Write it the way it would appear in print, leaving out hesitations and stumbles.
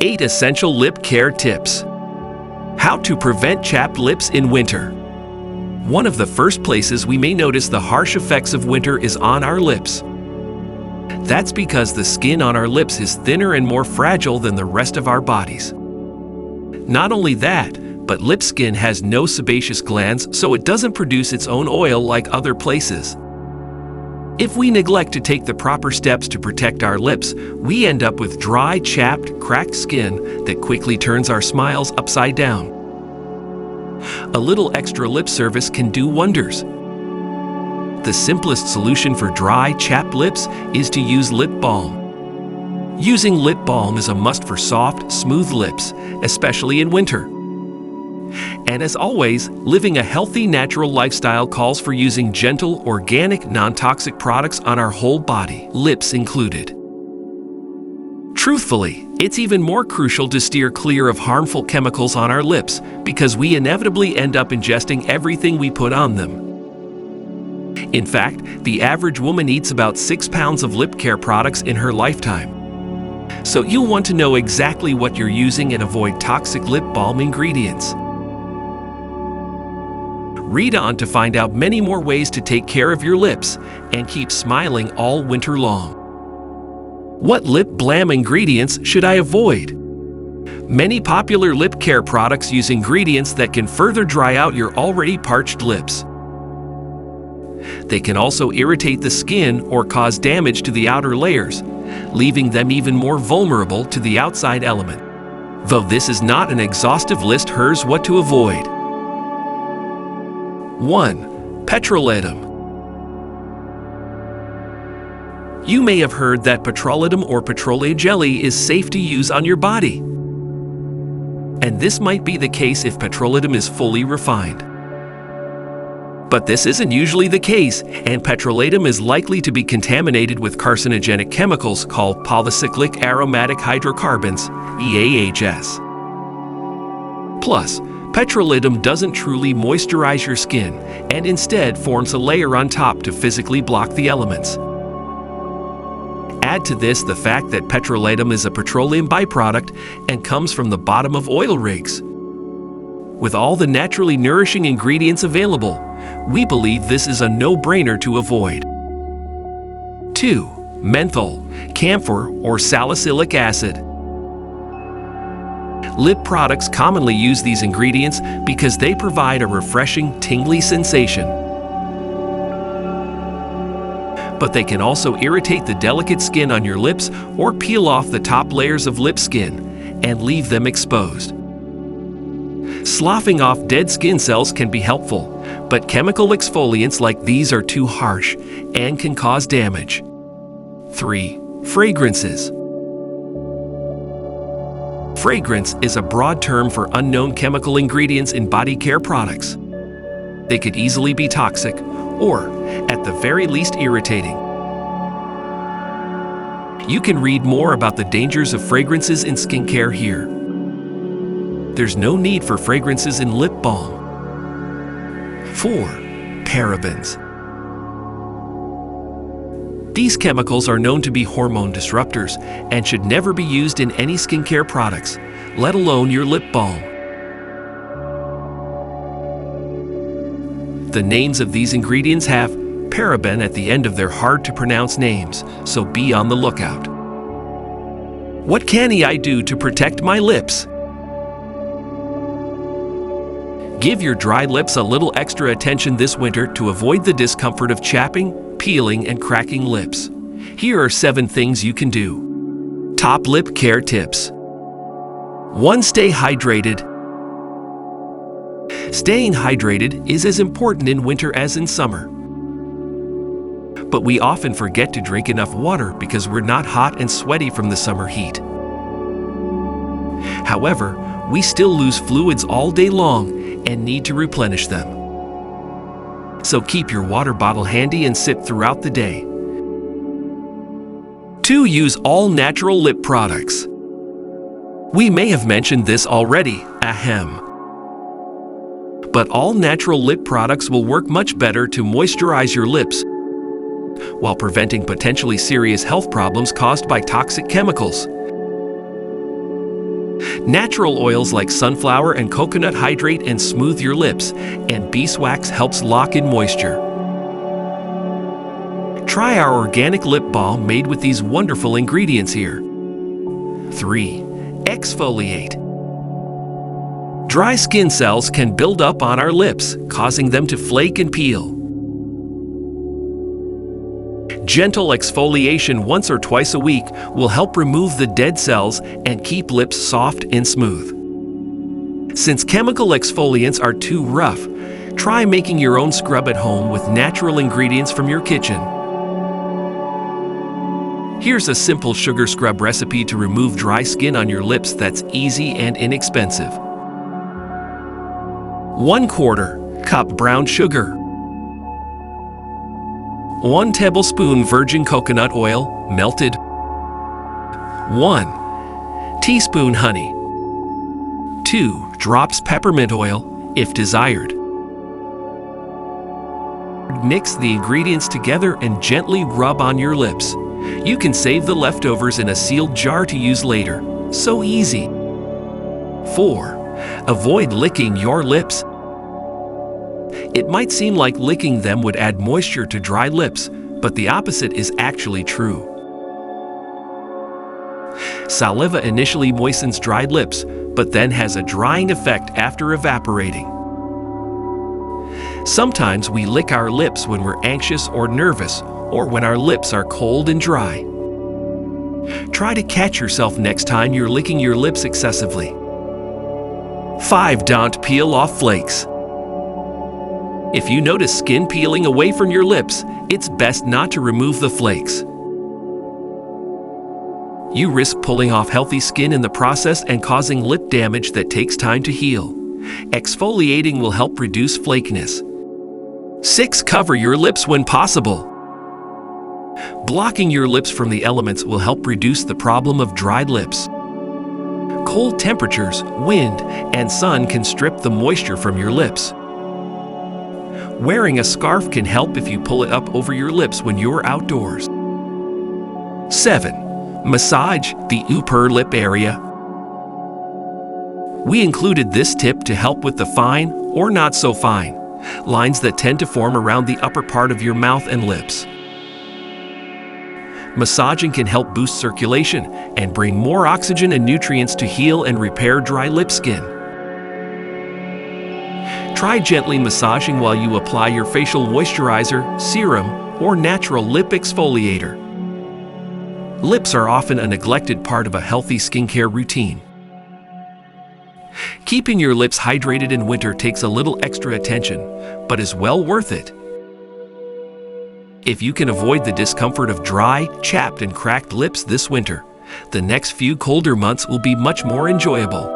8 Essential Lip Care Tips. How to prevent chapped lips in winter. One of the first places we may notice the harsh effects of winter is on our lips. That's because the skin on our lips is thinner and more fragile than the rest of our bodies. Not only that, but lip skin has no sebaceous glands, so it doesn't produce its own oil like other places. If we neglect to take the proper steps to protect our lips, we end up with dry, chapped, cracked skin that quickly turns our smiles upside down. A little extra lip service can do wonders. The simplest solution for dry, chapped lips is to use lip balm. Using lip balm is a must for soft, smooth lips, especially in winter. And as always, living a healthy, natural lifestyle calls for using gentle, organic, non-toxic products on our whole body, lips included. Truthfully, it's even more crucial to steer clear of harmful chemicals on our lips because we inevitably end up ingesting everything we put on them. In fact, the average woman eats about 6 pounds of lip care products in her lifetime. So you'll want to know exactly what you're using and avoid toxic lip balm ingredients. Read on to find out many more ways to take care of your lips and keep smiling all winter long. What lip balm ingredients should I avoid? Many popular lip care products use ingredients that can further dry out your already parched lips. They can also irritate the skin or cause damage to the outer layers, leaving them even more vulnerable to the outside element. Though this is not an exhaustive list, here's what to avoid. 1. Petrolatum. You may have heard that petrolatum or petroleum jelly is safe to use on your body. And this might be the case if petrolatum is fully refined. But this isn't usually the case, and petrolatum is likely to be contaminated with carcinogenic chemicals called polycyclic aromatic hydrocarbons, EAHs. Plus, petrolatum doesn't truly moisturize your skin and instead forms a layer on top to physically block the elements. Add to this the fact that petrolatum is a petroleum byproduct and comes from the bottom of oil rigs. With all the naturally nourishing ingredients available, we believe this is a no-brainer to avoid. 2. Menthol, camphor, or salicylic acid. Lip products commonly use these ingredients because they provide a refreshing, tingly sensation. But they can also irritate the delicate skin on your lips or peel off the top layers of lip skin and leave them exposed. Sloughing off dead skin cells can be helpful, but chemical exfoliants like these are too harsh and can cause damage. 3. Fragrances. Fragrance is a broad term for unknown chemical ingredients in body care products. They could easily be toxic or, at the very least, irritating. You can read more about the dangers of fragrances in skincare here. There's no need for fragrances in lip balm. 4. Parabens. These chemicals are known to be hormone disruptors and should never be used in any skincare products, let alone your lip balm. The names of these ingredients have paraben at the end of their hard-to-pronounce names, so be on the lookout. What can I do to protect my lips? Give your dry lips a little extra attention this winter to avoid the discomfort of chapping, peeling, and cracking lips. Here are 7 things you can do. Top lip care tips. 1. Stay hydrated. Staying hydrated is as important in winter as in summer. But we often forget to drink enough water because we're not hot and sweaty from the summer heat. However, we still lose fluids all day long and need to replenish them. So keep your water bottle handy and sip throughout the day. 2. Use all natural lip products. We may have mentioned this already, ahem. But all natural lip products will work much better to moisturize your lips while preventing potentially serious health problems caused by toxic chemicals. Natural oils like sunflower and coconut hydrate and smooth your lips, and beeswax helps lock in moisture. Try our organic lip balm made with these wonderful ingredients here. 3. Exfoliate. Dry skin cells can build up on our lips, causing them to flake and peel. Gentle exfoliation once or twice a week will help remove the dead cells and keep lips soft and smooth. Since chemical exfoliants are too rough, try making your own scrub at home with natural ingredients from your kitchen. Here's a simple sugar scrub recipe to remove dry skin on your lips that's easy and inexpensive. 1/4 cup brown sugar. 1 tablespoon virgin coconut oil, melted. 1 teaspoon honey. 2 drops peppermint oil, if desired. Mix the ingredients together and gently rub on your lips. You can save the leftovers in a sealed jar to use later. So easy. 4. Avoid licking your lips. It might seem like licking them would add moisture to dry lips, but the opposite is actually true. Saliva initially moistens dried lips, but then has a drying effect after evaporating. Sometimes we lick our lips when we're anxious or nervous, or when our lips are cold and dry. Try to catch yourself next time you're licking your lips excessively. 5. Don't peel off flakes. If you notice skin peeling away from your lips, it's best not to remove the flakes. You risk pulling off healthy skin in the process and causing lip damage that takes time to heal. Exfoliating will help reduce flakiness. 6. Cover your lips when possible. Blocking your lips from the elements will help reduce the problem of dried lips. Cold temperatures, wind, and sun can strip the moisture from your lips. Wearing a scarf can help if you pull it up over your lips when you're outdoors. 7. Massage the upper lip area. We included this tip to help with the fine, or not so fine, lines that tend to form around the upper part of your mouth and lips. Massaging can help boost circulation and bring more oxygen and nutrients to heal and repair dry lip skin. Try gently massaging while you apply your facial moisturizer, serum, or natural lip exfoliator. Lips are often a neglected part of a healthy skincare routine. Keeping your lips hydrated in winter takes a little extra attention, but is well worth it. If you can avoid the discomfort of dry, chapped, and cracked lips this winter, the next few colder months will be much more enjoyable.